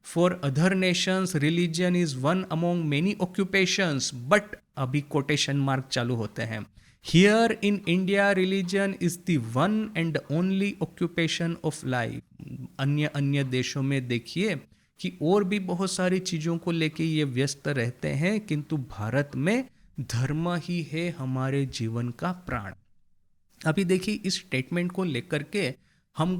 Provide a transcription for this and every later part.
For other Nations religion is one among many occupations, but अभी quotation mark चालू होते हैं। Here in India religion is the one and only occupation of life. अन्य अन्य देशों में देखिए कि और भी बहुत सारी चीज़ों को लेके ये व्यस्त रहते हैं, किंतु भारत में धर्म ही है हमारे जीवन का प्राण। अभी देखिए इस स्टेटमेंट को लेकर के हम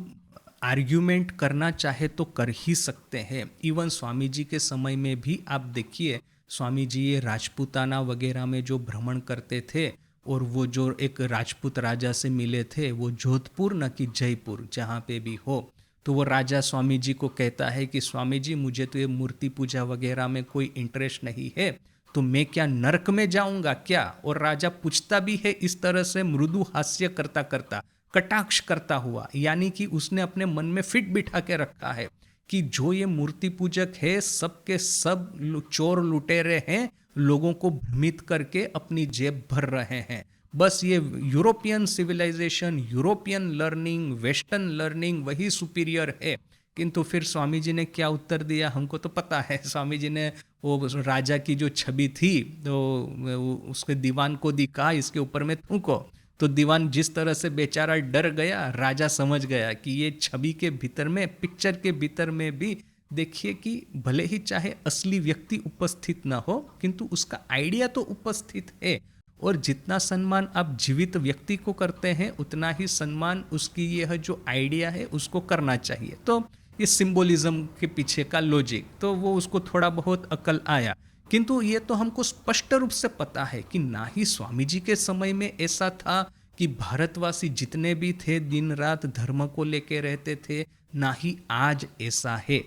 आर्ग्यूमेंट करना चाहे तो कर ही सकते हैं। इवन स्वामी जी के समय में भी आप देखिए, स्वामी जी ये राजपूताना वगैरह में जो भ्रमण करते थे, और वो जो एक राजपूत राजा से मिले थे, वो जोधपुर न कि जयपुर जहाँ पे भी हो, तो वो राजा स्वामी जी को कहता है कि स्वामी जी मुझे तो ये मूर्ति पूजा वगैरह में कोई इंटरेस्ट नहीं है, तो मैं क्या नरक में जाऊंगा क्या? और राजा पूछता भी है इस तरह से, मृदु हास्य करता करता, कटाक्ष करता हुआ, यानी कि उसने अपने मन में फिट बिठा के रखा है कि जो ये मूर्ति पूजक है सब के सब चोर लुटेरे हैं, लोगों को भ्रमित करके अपनी जेब भर रहे हैं। बस ये European civilization, European learning, western learning वही सुपीरियर है। किंतु फिर स्वामी जी ने क्या उत्तर दिया हमको तो पता है। स्वामी जी ने वो राजा की जो छवि थी तो उसके दीवान को दिखा, इसके ऊपर में थूको, तो दीवान जिस तरह से बेचारा डर गया, राजा समझ गया कि ये छवि के भीतर में, पिक्चर के भीतर में भी देखिए कि भले ही चाहे असली व्यक्ति उपस्थित ना हो, किंतु उसका आइडिया तो उपस्थित है। और जितना सम्मान आप जीवित व्यक्ति को करते हैं, उतना ही सम्मान उसकी यह जो आइडिया है उसको करना चाहिए। तो ये सिंबोलिज्म के पीछे का लॉजिक, तो वो उसको थोड़ा बहुत अकल आया। किंतु ये तो हमको स्पष्ट रूप से पता है कि ना ही स्वामी जी के समय में ऐसा था कि भारतवासी जितने भी थे दिन रात धर्म को लेके रहते थे, ना ही आज ऐसा है।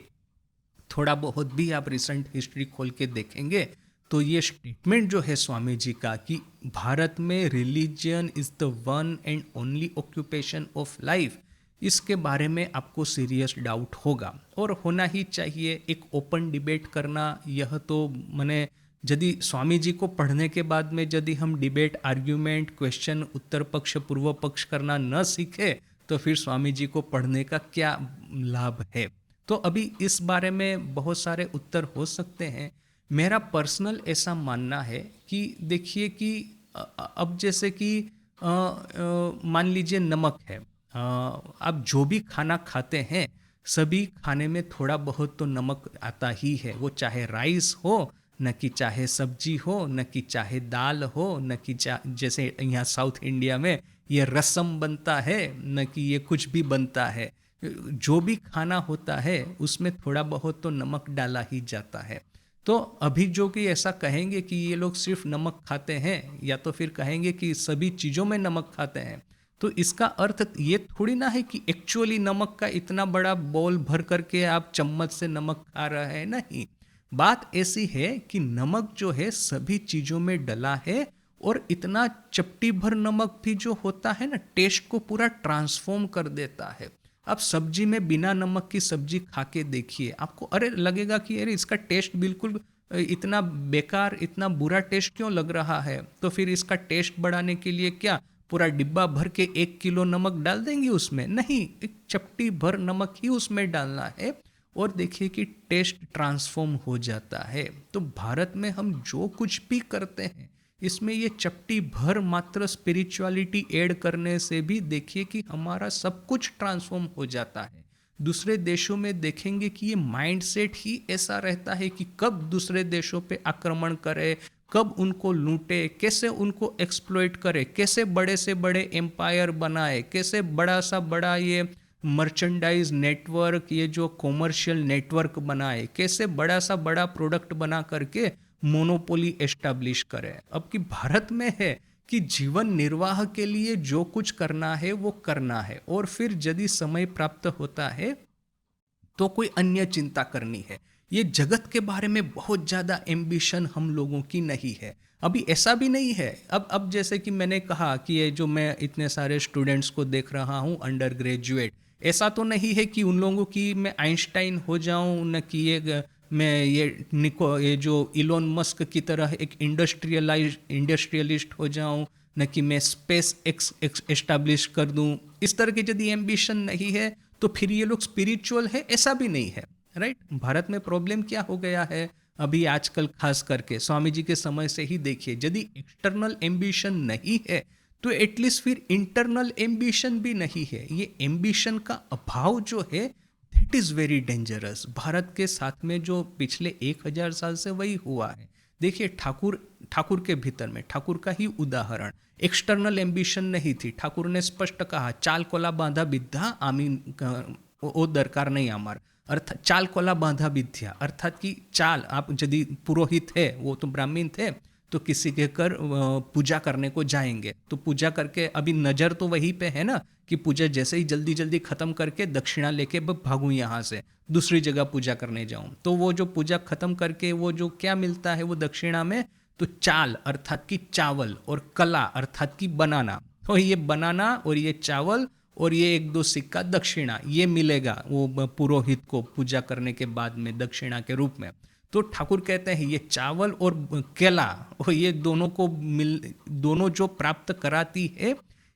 थोड़ा बहुत भी आप रिसेंट हिस्ट्री खोल के देखेंगे तो ये स्टेटमेंट जो है स्वामी जी का कि भारत में religion is the one and only occupation of life, इसके बारे में आपको सीरियस डाउट होगा और होना ही चाहिए। एक ओपन डिबेट करना, यह तो मैंने यदि स्वामी जी को पढ़ने के बाद में यदि हम डिबेट, आर्ग्यूमेंट, क्वेश्चन, उत्तर पक्ष पूर्व पक्ष करना न सीखे तो फिर स्वामी जी को पढ़ने का क्या लाभ है। तो अभी इस बारे में बहुत सारे उत्तर हो सकते हैं। मेरा पर्सनल ऐसा मानना है कि देखिए कि अब जैसे कि मान लीजिए नमक है, आप जो भी खाना खाते हैं सभी खाने में थोड़ा बहुत तो नमक आता ही है, वो चाहे राइस हो, न कि चाहे सब्जी हो, न कि चाहे दाल हो, न कि जैसे यहाँ साउथ इंडिया में ये रसम बनता है, न कि ये कुछ भी बनता है, जो भी खाना होता है उसमें थोड़ा बहुत तो नमक डाला ही जाता है। तो अभी जो कि ऐसा कहेंगे कि ये लोग सिर्फ नमक खाते हैं, या तो फिर कहेंगे कि सभी चीज़ों में नमक खाते हैं, तो इसका अर्थ ये थोड़ी ना है कि एक्चुअली नमक का इतना बड़ा बोल भर करके आप चम्मच से नमक खा रहे हैं। नहीं, बात ऐसी है कि नमक जो है सभी चीज़ों में डला है, और इतना चपटी भर नमक भी जो होता है ना, टेस्ट को पूरा ट्रांसफॉर्म कर देता है। आप सब्जी में बिना नमक की सब्जी खा के देखिए, आपको अरे लगेगा कि अरे इसका टेस्ट बिल्कुल इतना बेकार, इतना बुरा टेस्ट क्यों लग रहा है। तो फिर इसका टेस्ट बढ़ाने के लिए क्या पूरा डिब्बा भर के 1 किलो नमक डाल देंगे उसमें? नहीं, एक चपटी भर नमक ही उसमें डालना है और देखिए कि टेस्ट ट्रांसफॉर्म हो जाता है। तो भारत में हम जो कुछ भी करते हैं इसमें ये चपटी भर मात्र स्पिरिचुअलिटी ऐड करने से भी देखिए कि हमारा सब कुछ ट्रांसफॉर्म हो जाता है। दूसरे देशों में देखेंगे कि ये माइंडसेट ही ऐसा रहता है कि कब दूसरे देशों पे आक्रमण करे, कब उनको लूटे, कैसे उनको एक्सप्लॉइट करे, कैसे बड़े से बड़े एम्पायर बनाए, कैसे बड़ा सा बड़ा ये मर्चेंडाइज नेटवर्क, ये जो कॉमर्शियल नेटवर्क बनाए, कैसे बड़ा सा बड़ा प्रोडक्ट बना करके मोनोपोली एस्टैब्लिश करे। अब कि भारत में है कि जीवन निर्वाह के लिए जो कुछ करना है वो करना है, और फिर यदि समय प्राप्त होता है तो कोई अन्य चिंता करनी है। ये जगत के बारे में बहुत ज़्यादा एम्बिशन हम लोगों की नहीं है। अभी ऐसा भी नहीं है। अब जैसे कि मैंने कहा कि ये जो मैं इतने सारे स्टूडेंट्स को देख रहा हूँ अंडर ग्रेजुएट, ऐसा तो नहीं है कि उन लोगों की मैं आइंस्टाइन हो जाऊँ, न कि ये जो इलोन मस्क की तरह एक इंडस्ट्रियलिस्ट हो जाऊं, न कि मैं स्पेस एक्स एस्टैब्लिश कर दूं। इस तरह की यदि एम्बिशन नहीं है तो फिर ये लोग स्पिरिचुअल है, ऐसा भी नहीं है। राइट। भारत में प्रॉब्लम क्या हो गया है अभी आजकल, खास करके स्वामी जी के समय से ही देखिए, यदि एक्सटर्नल एम्बिशन नहीं है तो एटलीस्ट फिर इंटरनल एम्बिशन भी नहीं है। ये एम्बिशन का अभाव जो है that is very dangerous. Bharat के साथ में जो पिछले 1000 साल से वही हुआ है। देखिए ठाकुर, ठाकुर के भीतर में ठाकुर का ही उदाहरण, एक्सटर्नल एम्बिशन नहीं थी। ठाकुर ने स्पष्ट कहा चाल कोला बांधा विद्या आमीन वो दरकार नहीं हमार, अर्थात चाल कोला बांधा विद्या, अर्थात कि चाल, आप यदि पुरोहित है, वो तो ब्राह्मण थे, तो किसी के कर पूजा करने को जाएंगे तो पूजा करके अभी नज़र तो वहीं पे है ना कि पूजा जैसे ही जल्दी जल्दी ख़त्म करके दक्षिणा लेके भागूं यहाँ से, दूसरी जगह पूजा करने जाऊं। तो वो जो पूजा ख़त्म करके वो जो क्या मिलता है वो दक्षिणा में, तो चाल अर्थात कि चावल, और कला अर्थात कि बनाना। तो ये बनाना और ये चावल और ये 1-2 सिक्का दक्षिणा, ये मिलेगा वो पुरोहित को पूजा करने के बाद में दक्षिणा के रूप में। तो ठाकुर कहते हैं ये चावल और केला, और ये दोनों को दोनों जो प्राप्त कराती है,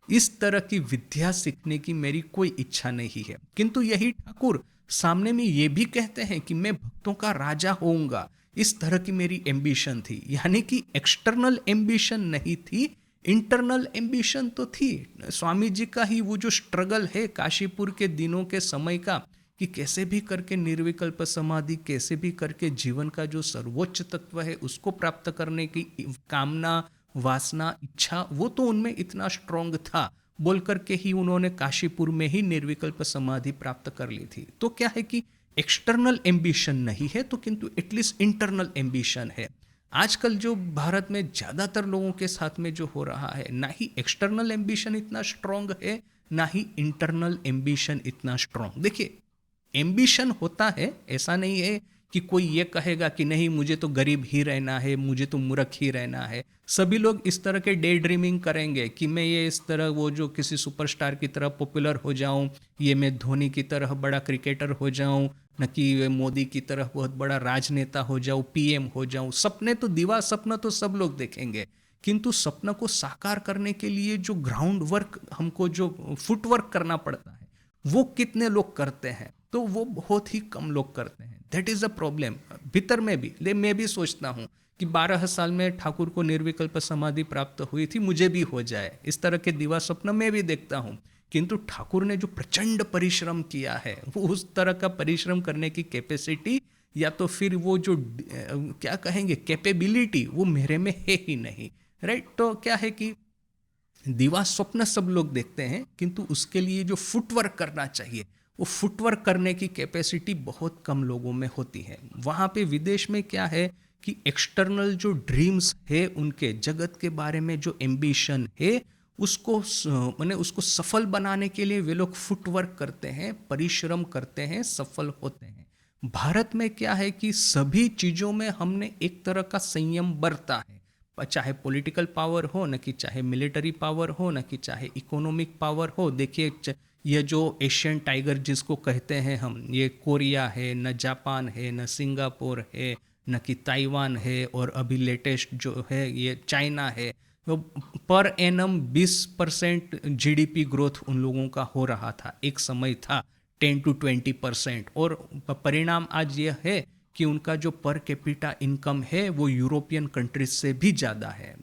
इस तरह की विद्या सीखने की मेरी कोई इच्छा नहीं है। किंतु यही ठाकुर सामने में ये भी कहते हैं कि मैं भक्तों का राजा होऊंगा, इस तरह की मेरी एम्बिशन थी। यानी कि एक्सटर्नल एम्बिशन नहीं थी, इंटरनल एम्बिशन तो थी। स्वामी जी का ही वो जो स्ट्रगल है काशीपुर के दिनों के समय का, कि कैसे भी करके निर्विकल्प समाधि, कैसे भी करके जीवन का जो सर्वोच्च तत्व है उसको प्राप्त करने की कामना, वासना, इच्छा, वो तो उनमें इतना स्ट्रांग था, बोल करके ही उन्होंने काशीपुर में ही निर्विकल्प समाधि प्राप्त कर ली थी। तो क्या है कि एक्सटर्नल एम्बिशन नहीं है तो किंतु एटलीस्ट इंटरनल एम्बिशन है। आजकल जो भारत में ज़्यादातर लोगों के साथ में जो हो रहा है, ना ही एक्सटर्नल एम्बिशन इतना स्ट्रांग है, ना ही इंटरनल एम्बिशन इतना स्ट्रांग। देखिए एम्बिशन होता है, ऐसा नहीं है कि कोई ये कहेगा कि नहीं मुझे तो गरीब ही रहना है, मुझे तो मूर्ख ही रहना है। सभी लोग इस तरह के डे ड्रीमिंग करेंगे कि मैं ये इस तरह वो जो किसी सुपरस्टार की तरह पॉपुलर हो जाऊं, ये मैं धोनी की तरह बड़ा क्रिकेटर हो जाऊं, न कि मोदी की तरह बहुत बड़ा राजनेता हो जाऊं, पीएम हो जाऊं। सपने तो दिवा सपना तो सब लोग देखेंगे, किंतु सपना को साकार करने के लिए जो ग्राउंड वर्क, हमको जो फुटवर्क करना पड़ता है, वो कितने लोग करते हैं? तो वो बहुत ही कम लोग करते हैं। That is a problem. भीतर में भी मैं भी सोचता हूँ कि 12 साल में ठाकुर को निर्विकल्प समाधि प्राप्त हुई थी, मुझे भी हो जाए, इस तरह के दिवा स्वप्न मैं भी देखता हूँ। किंतु ठाकुर ने जो प्रचंड परिश्रम किया है, वो उस तरह का परिश्रम करने की कैपेसिटी या तो फिर वो जो क्या कहेंगे कैपेबिलिटी, वो मेरे में है ही नहीं। राइट। तो क्या है कि दिवा स्वप्न सब लोग देखते हैं, किंतु उसके लिए जो फुटवर्क करना चाहिए, वो फुटवर्क करने की कैपेसिटी बहुत कम लोगों में होती है। वहाँ पे विदेश में क्या है कि एक्सटर्नल जो ड्रीम्स है, उनके जगत के बारे में जो एम्बिशन है, उसको माने उसको सफल बनाने के लिए वे लोग फुटवर्क करते हैं, परिश्रम करते हैं, सफल होते हैं। भारत में क्या है कि सभी चीज़ों में हमने एक तरह का संयम बरता है, चाहे पॉलिटिकल पावर हो, न कि चाहे मिलिट्री पावर हो, न कि चाहे इकोनॉमिक पावर हो। देखिए ये जो एशियन टाइगर जिसको कहते हैं हम, ये कोरिया है, न जापान है, न सिंगापुर है, न कि ताइवान है, और अभी लेटेस्ट जो है ये चाइना है। तो पर एनम 20% जीडीपी ग्रोथ उन लोगों का हो रहा था, एक समय था 10 to 20%। और परिणाम आज यह है कि उनका जो पर कैपिटा इनकम है वो यूरोपियन कंट्रीज से भी ज़्यादा है,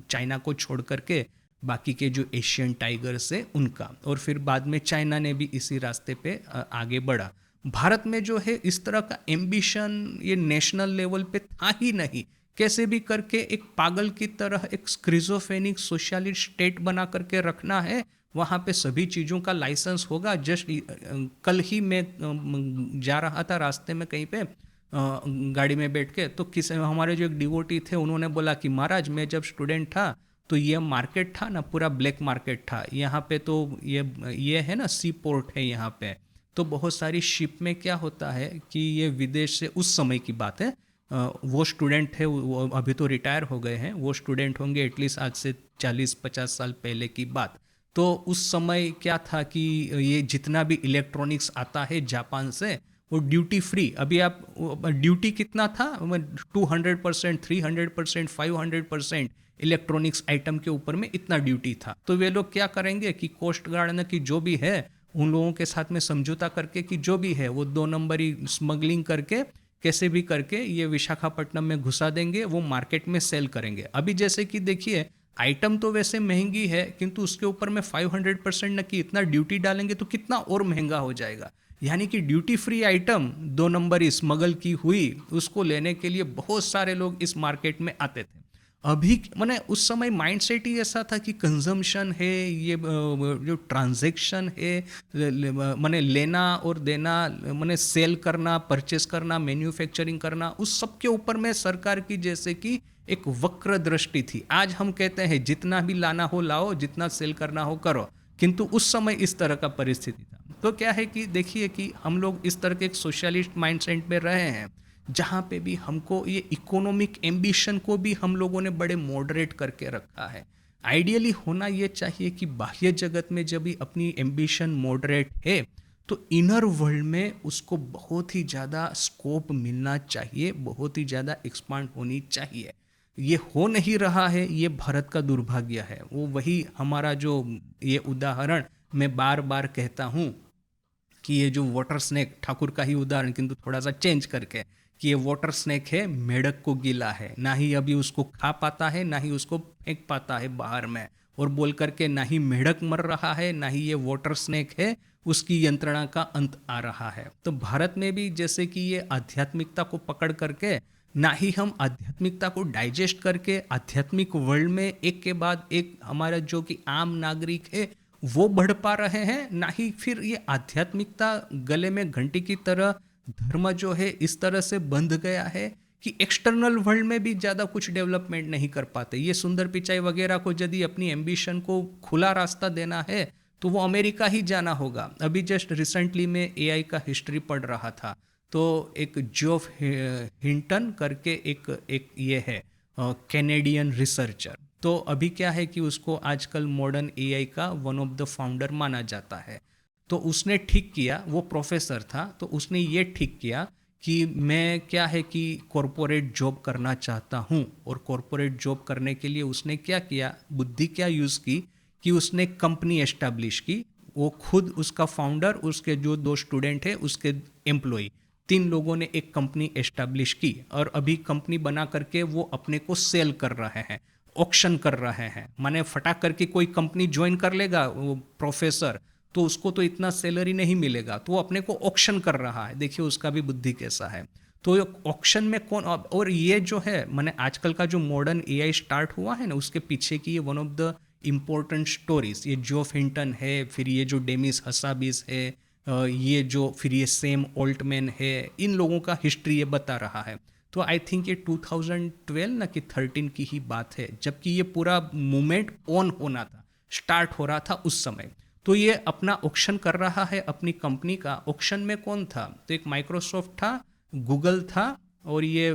चाइना को छोड़ करके बाकी के जो एशियन टाइगर्स है उनका। और फिर बाद में चाइना ने भी इसी रास्ते पे आगे बढ़ा। भारत में जो है इस तरह का एम्बिशन ये नेशनल लेवल पे था ही नहीं। कैसे भी करके एक पागल की तरह एक स्क्रिजोफेनिक सोशलिस्ट स्टेट बना करके रखना है, वहाँ पे सभी चीज़ों का लाइसेंस होगा। जस्ट कल ही मैं जा रहा था रास्ते में कहीं पे गाड़ी में बैठ के, तो किसी हमारे जो एक डिवोटी थे उन्होंने बोला कि महाराज मैं जब स्टूडेंट था तो ये मार्केट था ना, पूरा ब्लैक मार्केट था यहाँ पे। तो ये है ना सी पोर्ट है यहाँ पे, तो बहुत सारी शिप में क्या होता है कि ये विदेश से, उस समय की बात है, वो स्टूडेंट थे, वो अभी तो रिटायर हो गए हैं, वो स्टूडेंट होंगे एटलीस्ट आज से 40-50 साल पहले की बात। तो उस समय क्या था कि ये जितना भी इलेक्ट्रॉनिक्स आता है जापान से वो ड्यूटी फ्री। अभी आप ड्यूटी कितना था, 200%, 300%, 500% इलेक्ट्रॉनिक्स आइटम के ऊपर में इतना ड्यूटी था। तो वे लोग क्या करेंगे कि कोस्ट गार्ड ने कि जो भी है उन लोगों के साथ में समझौता करके कि जो भी है वो 2 नंबरी स्मगलिंग करके कैसे भी करके ये विशाखापट्टनम में घुसा देंगे, वो मार्केट में सेल करेंगे। अभी जैसे कि देखिए आइटम तो वैसे महंगी है, किंतु उसके ऊपर में 500% न कि इतना ड्यूटी डालेंगे तो कितना और महंगा हो जाएगा। यानी कि duty free item 2 number smuggle की हुई, उसको लेने के लिए बहुत सारे लोग इस मार्केट में आते थे। अभी मैंने उस समय माइंडसेट ही ऐसा था कि कंजम्पशन है, ये जो ट्रांजैक्शन है, मैंने लेना और देना, मैंने सेल करना, परचेस करना, मैन्युफैक्चरिंग करना, उस सब के ऊपर में सरकार की जैसे कि एक वक्र दृष्टि थी। आज हम कहते हैं जितना भी लाना हो लाओ, जितना सेल करना हो करो, किंतु उस समय इस तरह का परिस्थिति था। तो क्या है कि देखिए कि हम लोग इस तरह के एक सोशलिस्ट माइंडसेट में रहे हैं, जहाँ पे भी हमको ये इकोनॉमिक एम्बिशन को भी हम लोगों ने बड़े मॉडरेट करके रखा है। आइडियली होना ये चाहिए कि बाह्य जगत में जब भी अपनी एम्बिशन मॉडरेट है तो इनर वर्ल्ड में उसको बहुत ही ज़्यादा स्कोप मिलना चाहिए, बहुत ही ज़्यादा एक्सपांड होनी चाहिए। ये हो नहीं रहा है, ये भारत का दुर्भाग्य है। वो वही हमारा जो ये उदाहरण मैं बार बार कहता हूँ कि ये जो वाटर स्नेक, ठाकुर का ही उदाहरण किंतु थोड़ा सा चेंज करके, कि ये वाटर स्नेक है, मेढक को गिला है, ना ही अभी उसको खा पाता है, ना ही उसको फेंक पाता है बाहर में, और बोल करके ना ही मेढक मर रहा है, ना ही ये वाटर स्नेक है उसकी यंत्रणा का अंत आ रहा है। तो भारत में भी जैसे कि ये आध्यात्मिकता को पकड़ करके, ना ही हम आध्यात्मिकता को डाइजेस्ट करके आध्यात्मिक वर्ल्ड में एक के बाद एक हमारा जो कि आम नागरिक है वो बढ़ पा रहे हैं, ना ही फिर ये आध्यात्मिकता गले में घंटी की तरह धर्म जो है इस तरह से बंध गया है कि एक्सटर्नल वर्ल्ड में भी ज़्यादा कुछ डेवलपमेंट नहीं कर पाते। ये सुंदर पिचाई वगैरह को यदि अपनी एम्बिशन को खुला रास्ता देना है तो वो अमेरिका ही जाना होगा। अभी जस्ट रिसेंटली में एआई का हिस्ट्री पढ़ रहा था, तो एक जोफ हिंटन करके एक ये है कैनेडियन रिसर्चर। तो अभी क्या है कि उसको आजकल मॉडर्न एआई का वन ऑफ द फाउंडर माना जाता है। तो उसने ठीक किया, वो प्रोफेसर था, तो उसने ये ठीक किया कि मैं क्या है कि कॉरपोरेट जॉब करना चाहता हूँ, और कॉरपोरेट जॉब करने के लिए उसने क्या किया, बुद्धि क्या यूज़ की कि उसने कंपनी एस्टैब्लिश की। वो खुद, उसका फाउंडर, उसके जो 2 स्टूडेंट है, उसके एम्प्लॉय, 3 लोगों ने एक कंपनी एस्टैब्लिश की, और अभी कंपनी बना करके वो अपने को सेल कर रहे हैं, ऑक्शन कर रहे हैं। माने फटाक करके कोई कंपनी ज्वाइन कर लेगा वो प्रोफेसर, तो उसको तो इतना सैलरी नहीं मिलेगा, तो वो अपने को ऑक्शन कर रहा है। देखिए उसका भी बुद्धि कैसा है। तो ऑक्शन में कौन, और ये जो है माने आजकल का जो मॉडर्न एआई स्टार्ट हुआ है ना, उसके पीछे की ये one of the important stories, ये जोफ हिंटन है, फिर ये जो डेमिस हसाबिस है, ये जो फिर ये सेम ऑल्टमैन है, इन लोगों का हिस्ट्री ये बता रहा है। तो आई थिंक ये 2012 ना कि 13 की ही बात है, जबकि ये पूरा मूवमेंट ऑन होना था, स्टार्ट हो रहा था उस समय। तो ये अपना ऑक्शन कर रहा है अपनी कंपनी का। ऑक्शन में कौन था, तो एक माइक्रोसॉफ्ट था, गूगल था, और ये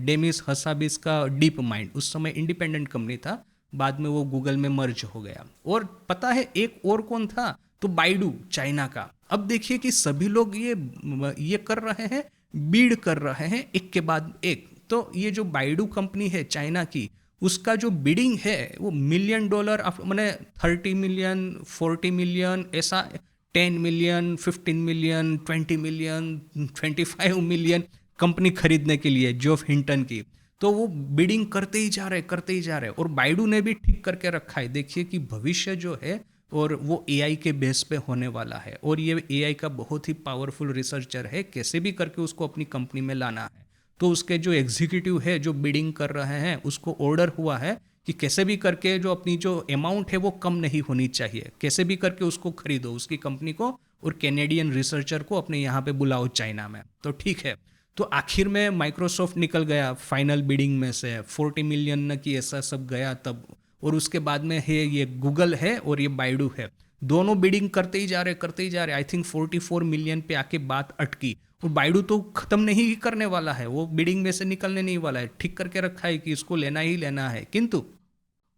डेमिस हसाबिस का डीप माइंड, उस समय इंडिपेंडेंट कंपनी था, बाद में वो गूगल में मर्ज हो गया। और पता है एक और कौन था, तो बाइडू, चाइना का। अब देखिए कि सभी लोग ये कर रहे हैं, बीड कर रहे हैं एक के बाद एक। तो ये जो बाइडू कंपनी है चाइना की, उसका जो बिडिंग है वो $1 मिलियन, मैंने 30 मिलियन, 40 मिलियन, ऐसा 10 million, 15 million, 20 million, 25 million company खरीदने के लिए जोफ हिंटन की। तो वो बिडिंग करते ही जा रहे, और बाइडू ने भी ठीक करके रखा है। देखिए कि भविष्य जो है और वो एआई के बेस पे होने वाला है, और ये एआई का बहुत ही पावरफुल रिसर्चर है, कैसे भी करके उसको अपनी कंपनी में लाना है। तो उसके जो एग्जीक्यूटिव है जो बिडिंग कर रहे हैं, उसको ऑर्डर हुआ है कि कैसे भी करके जो अपनी जो अमाउंट है वो कम नहीं होनी चाहिए, कैसे भी करके उसको खरीदो, उसकी कंपनी को, और कैनेडियन रिसर्चर को अपने यहाँ पे बुलाओ चाइना में। तो ठीक है, तो आखिर में माइक्रोसॉफ्ट निकल गया फाइनल बिडिंग में से, 40 मिलियन न कि ऐसा सब गया तब। और उसके बाद में है ये गूगल है और ये बाइडू है, दोनों बिडिंग करते ही जा रहे। आई थिंक 44 मिलियन पे आके बात अटकी, और बाइडू तो खत्म नहीं करने वाला है, वो बिडिंग में से निकलने नहीं वाला है, ठीक करके रखा है कि इसको लेना ही लेना है। किंतु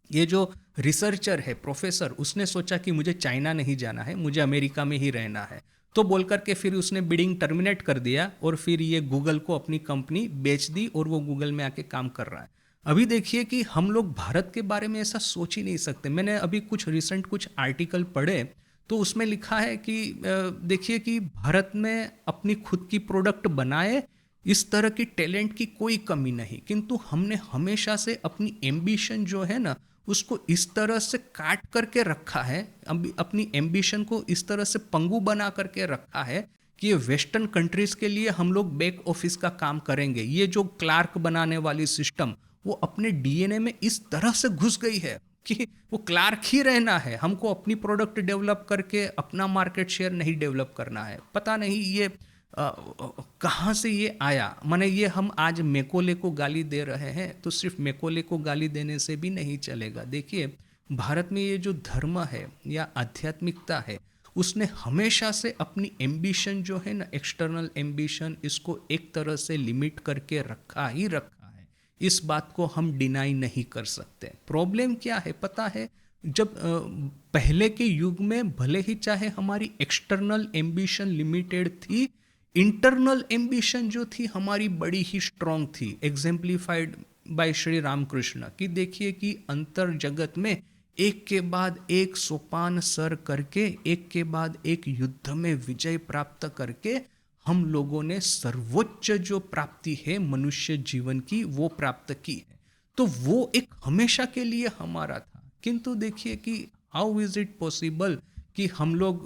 ये जो रिसर्चर है, प्रोफेसर, उसने सोचा कि मुझे चाइना नहीं जाना है, मुझे अमेरिका में ही रहना है। तो बोल करके फिर उसने बिडिंग टर्मिनेट कर दिया, और फिर ये गूगल को अपनी कंपनी बेच दी, और वो गूगल में आके काम कर रहा है। अभी देखिए कि हम लोग भारत के बारे में ऐसा सोच ही नहीं सकते। मैंने अभी कुछ रिसेंट कुछ आर्टिकल पढ़े, तो उसमें लिखा है कि देखिए कि भारत में अपनी खुद की प्रोडक्ट बनाए, इस तरह की टैलेंट की कोई कमी नहीं, किंतु हमने हमेशा से अपनी एम्बिशन जो है ना उसको इस तरह से काट करके रखा है, अपनी एम्बिशन को इस तरह से पंगु बना करके रखा है कि ये वेस्टर्न कंट्रीज के लिए हम लोग बैक ऑफिस का काम करेंगे। ये जो क्लार्क बनाने वाली सिस्टम वो अपने डीएनए में इस तरह से घुस गई है कि वो क्लार्क ही रहना है, हमको अपनी प्रोडक्ट डेवलप करके अपना मार्केट शेयर नहीं डेवलप करना है। पता नहीं ये कहाँ से ये आया। माने ये हम आज मैकोले को गाली दे रहे हैं तो सिर्फ मैकोले को गाली देने से भी नहीं चलेगा। देखिए भारत में ये जो धर्म है या आध्यात्मिकता है उसने हमेशा से अपनी एम्बिशन जो है ना, एक्सटर्नल एम्बिशन, इसको एक तरह से लिमिट करके रखा ही रखा है। इस बात को हम डिनाई नहीं कर सकते। प्रॉब्लम क्या है पता है, जब पहले के युग में भले ही चाहे हमारी एक्सटर्नल एम्बिशन लिमिटेड थी, इंटरनल एम्बिशन जो थी हमारी बड़ी ही स्ट्रांग थी, एग्जेम्पलीफाइड बाय श्री रामकृष्ण कि देखिए कि अंतर जगत में एक के बाद एक सोपान सर करके, एक के बाद एक युद्ध में विजय प्राप्त करके हम लोगों ने सर्वोच्च जो प्राप्ति है मनुष्य जीवन की वो प्राप्त की है। तो वो एक हमेशा के लिए हमारा था। किंतु देखिए कि हाउ इज इट पॉसिबल कि हम लोग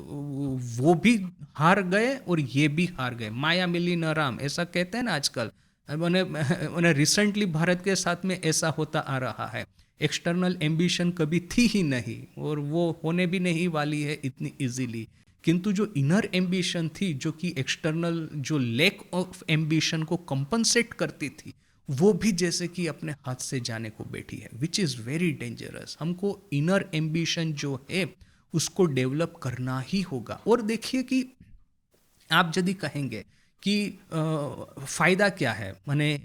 वो भी हार गए और ये भी हार गए। माया मिली न राम, ऐसा कहते हैं ना आजकल। उन्हें रिसेंटली भारत के साथ में ऐसा होता आ रहा है। एक्सटर्नल एम्बिशन कभी थी ही नहीं और वो होने भी नहीं वाली है इतनी इजीली, किंतु जो इनर एम्बिशन थी, जो कि एक्सटर्नल जो लैक ऑफ एम्बिशन को कंपनसेट करती थी, वो भी जैसे कि अपने हाथ से जाने को बैठी है, विच इज़ वेरी डेंजरस। हमको इनर एम्बिशन जो है उसको डेवलप करना ही होगा। और देखिए कि आप यदि कहेंगे कि फ़ायदा क्या है, माने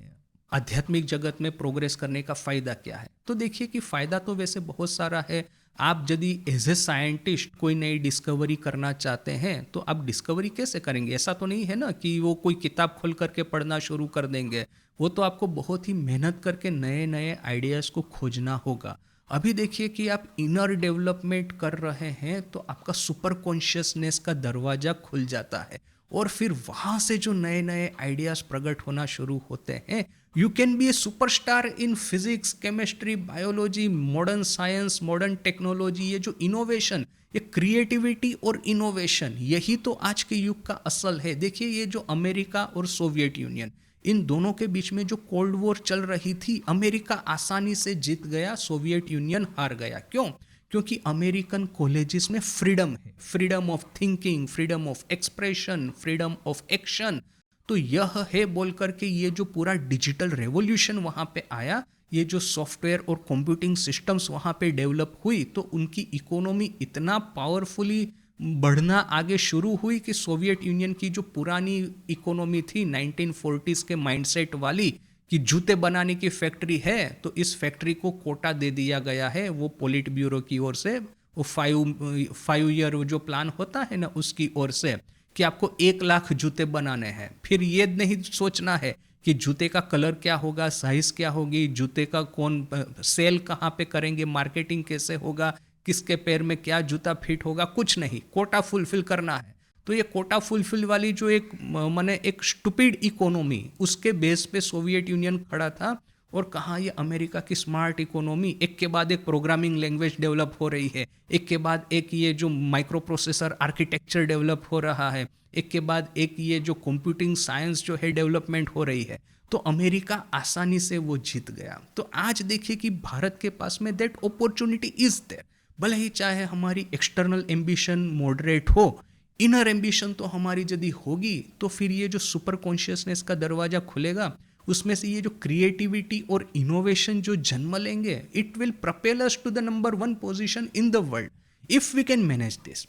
आध्यात्मिक जगत में प्रोग्रेस करने का फ़ायदा क्या है, तो देखिए कि फ़ायदा तो वैसे बहुत सारा है। आप यदि एज ए साइंटिस्ट कोई नई डिस्कवरी करना चाहते हैं तो आप डिस्कवरी कैसे करेंगे? ऐसा तो नहीं है ना कि वो कोई किताब खोल करके पढ़ना शुरू कर देंगे। वो तो आपको बहुत ही मेहनत करके नए नए आइडियाज़ को खोजना होगा। अभी देखिए कि आप इनर डेवलपमेंट कर रहे हैं तो आपका सुपर कॉन्शियसनेस का दरवाज़ा खुल जाता है और फिर वहाँ से जो नए नए आइडियाज़ प्रकट होना शुरू होते हैं। You can be A superstar in physics, chemistry, biology, modern science, modern technology. ये जो इनोवेशन, ये क्रिएटिविटी और इनोवेशन, यही तो आज के युग का असल है। देखिए ये जो अमेरिका और सोवियत यूनियन, इन दोनों के बीच में जो कोल्ड वॉर चल रही थी, अमेरिका आसानी से जीत गया, सोवियत यूनियन हार गया। क्यों? क्योंकि अमेरिकन कॉलेजेस में फ्रीडम है, freedom of thinking, freedom of expression, freedom of action. तो यह है बोल करके ये जो पूरा डिजिटल रेवोल्यूशन वहाँ पे आया, ये जो सॉफ्टवेयर और कंप्यूटिंग सिस्टम्स वहाँ पे डेवलप हुई, तो उनकी इकोनॉमी इतना पावरफुली बढ़ना आगे शुरू हुई कि सोवियत यूनियन की जो पुरानी इकोनॉमी थी 1940s के माइंडसेट वाली कि जूते बनाने की फैक्ट्री है तो इस फैक्ट्री को कोटा दे दिया गया है वो पॉलिट ब्यूरो की ओर से, वो 5 ईयर जो प्लान होता है ना उसकी ओर से, कि आपको 1 लाख जूते बनाने हैं। फिर ये नहीं सोचना है कि जूते का कलर क्या होगा, साइज क्या होगी, जूते का कौन सेल कहाँ पे करेंगे, मार्केटिंग कैसे होगा, किसके पैर में क्या जूता फिट होगा, कुछ नहीं, कोटा फुलफिल करना है। तो ये कोटा फुलफिल वाली जो एक माने एक स्टूपिड इकोनॉमी, उसके बेस पे सोवियत यूनियन खड़ा था। और कहाँ ये अमेरिका की स्मार्ट इकोनॉमी, एक के बाद एक प्रोग्रामिंग लैंग्वेज डेवलप हो रही है, एक के बाद एक ये जो माइक्रो प्रोसेसर आर्किटेक्चर डेवलप हो रहा है, एक के बाद एक ये जो कंप्यूटिंग साइंस जो है डेवलपमेंट हो रही है, तो अमेरिका आसानी से वो जीत गया। तो आज देखिए कि भारत के पास में दैट अपॉर्चुनिटी इज देयर। भले ही चाहे हमारी एक्सटर्नल एम्बिशन मॉडरेट हो, इनर एम्बिशन तो हमारी यदि होगी तो फिर ये जो सुपर कॉन्शियसनेस का दरवाजा खुलेगा, उसमें से ये जो क्रिएटिविटी और इनोवेशन जो जन्म लेंगे, it will propel us to the number 1 position in the world if we can manage this.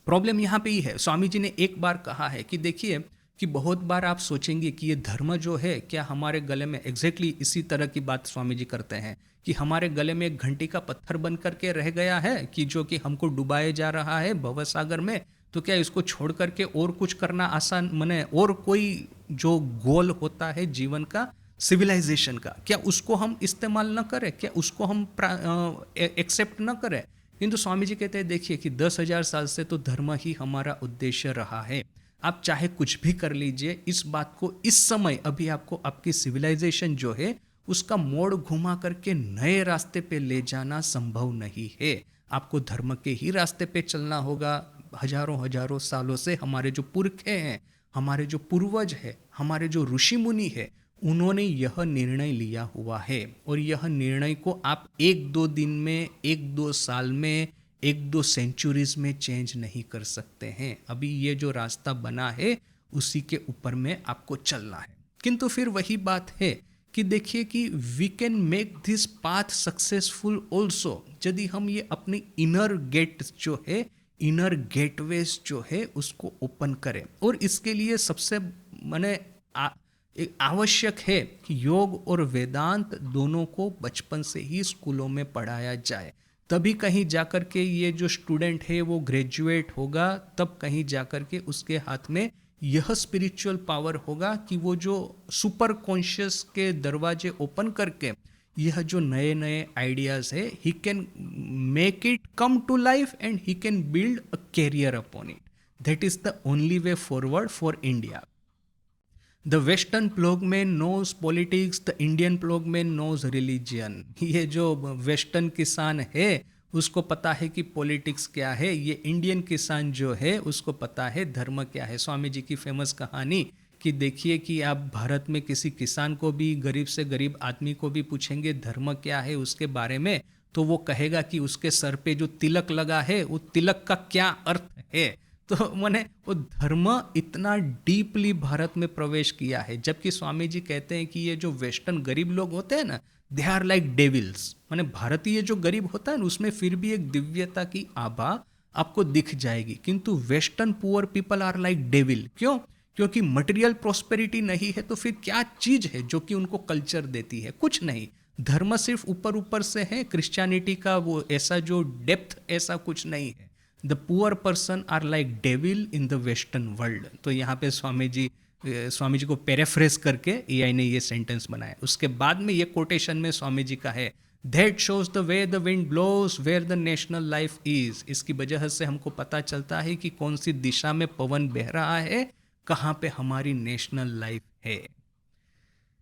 Problem यहाँ पे ही है। स्वामी जी ने एक बार कहा है कि देखिए कि बहुत बार आप सोचेंगे कि ये धर्म जो है क्या हमारे गले में, एग्जैक्टली इसी तरह की बात स्वामी जी करते हैं कि हमारे गले में एक घंटी का पत्थर बन करके रह गया है कि जो कि हमको डुबाए जा रहा है भवसागर में, तो क्या इसको छोड़ करके और कुछ करना आसान मने, और कोई जो गोल होता है जीवन का, सिविलाइजेशन का, क्या उसको हम इस्तेमाल न करें, क्या उसको हम एक्सेप्ट न करें? किंतु स्वामी जी कहते हैं देखिए कि 10,000 साल से तो धर्म ही हमारा उद्देश्य रहा है। आप चाहे कुछ भी कर लीजिए, इस बात को इस समय अभी आपको आपकी सिविलाइजेशन जो है उसका मोड़ घुमा करके नए रास्ते पे ले जाना संभव नहीं है। आपको धर्म के ही रास्ते पे चलना होगा। हजारों हजारों सालों से हमारे जो पुरखे हैं, हमारे जो पूर्वज है, हमारे जो ऋषि मुनि है, उन्होंने यह निर्णय लिया हुआ है और यह निर्णय को आप एक दो दिन में, एक दो साल में, एक दो सेंचुरीज में चेंज नहीं कर सकते हैं। अभी ये जो रास्ता बना है उसी के ऊपर में आपको चलना है। किंतु फिर वही बात है कि देखिए कि we can make this path successful also, यदि हम ये अपनी इनर गेट जो है, इनर गेटवेज जो है उसको ओपन करें। और इसके लिए सबसे माने एक आवश्यक है कि योग और वेदांत दोनों को बचपन से ही स्कूलों में पढ़ाया जाए। तभी कहीं जाकर के ये जो स्टूडेंट है वो ग्रेजुएट होगा, तब कहीं जाकर के उसके हाथ में यह स्पिरिचुअल पावर होगा कि वो जो सुपर कॉन्शियस के दरवाजे ओपन करके यह जो नए नए आइडियाज है, he can make it come to life and he can build a career upon it. That is the only way forward for India. The western ploughman knows politics, the Indian ploughman knows religion. ये जो western किसान है उसको पता है कि politics क्या है, ये इंडियन किसान जो है उसको पता है धर्म क्या है। स्वामी जी की फेमस कहानी कि देखिए कि आप भारत में किसी किसान को भी, गरीब से गरीब आदमी को भी पूछेंगे धर्म क्या है उसके बारे में, तो वो कहेगा कि उसके सर पे जो तिलक लगा है वो तिलक का क्या अर्थ है। तो मैंने वो धर्म इतना डीपली भारत में प्रवेश किया है। जबकि स्वामी जी कहते हैं कि ये जो वेस्टर्न गरीब लोग होते हैं ना, दे आर लाइक डेविल्स। मैंने भारतीय जो गरीब होता है ना उसमें फिर भी एक दिव्यता की आभा आपको दिख जाएगी, किंतु western poor people are like devil. क्यों? क्योंकि मटेरियल प्रोस्पेरिटी नहीं है, तो फिर क्या चीज है जो कि उनको कल्चर देती है? कुछ नहीं। धर्म सिर्फ ऊपर ऊपर से है। क्रिश्चियनिटी का वो ऐसा जो डेप्थ ऐसा कुछ नहीं है। The poor person are like devil in the western world. तो यहाँ पे स्वामी जी को पैराफ्रेज करके एआई ने ये सेंटेंस बनाया। उसके बाद में ये कोटेशन में स्वामी जी का है, that shows the way the wind blows where the national life is. इसकी वजह से हमको पता चलता है कि कौन सी दिशा में पवन बह रहा है, कहाँ पे हमारी नेशनल लाइफ है।